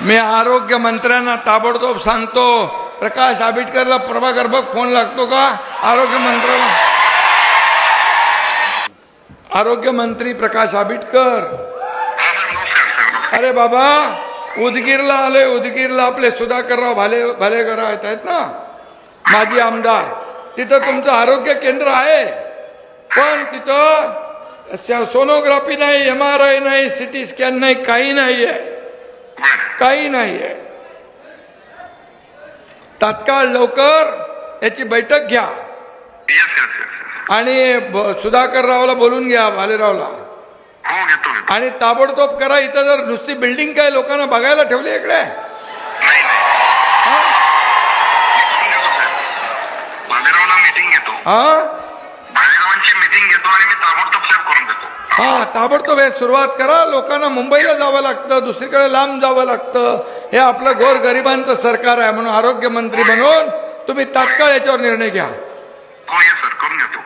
मी आरोग्य मंत्र्यांना ताबडतोब सांगतो, प्रकाश आंबेडकरला प्रभाकर बघ फोन लागतो का आरोग्य मंत्र्याला? आरोग्य मंत्री प्रकाश आंबेडकर, अरे बाबा उदगीरला आले, उदगीरला आपले सुधाकरराव भालेकर आहेत ना माजी आमदार, तिथं तुमचं आरोग्य केंद्र आहे, पण तिथं सोनोग्राफी नाही, MRI नाही, CT स्कॅन नाही, काही नाहीये, काही नाहीये. तात्काळ लवकर याची बैठक घ्या आणि सुधाकररावला बोलून घ्या, भालेरावला, आणि ताबडतोब करा. इथं जर नुसती बिल्डिंग काय लोकांना बघायला ठेवली इकडे? हा, ताबडतोब हे सुरुवात करा. लोकांना मुंबईला जावं लागतं, दुसरीकडे लांब जावं लागतं. हे आपलं गोरगरिबांचं सरकार आहे, म्हणून आरोग्य मंत्री म्हणून तुम्ही तात्काळ याच्यावर निर्णय घ्या. हो, सर, करून घेतो.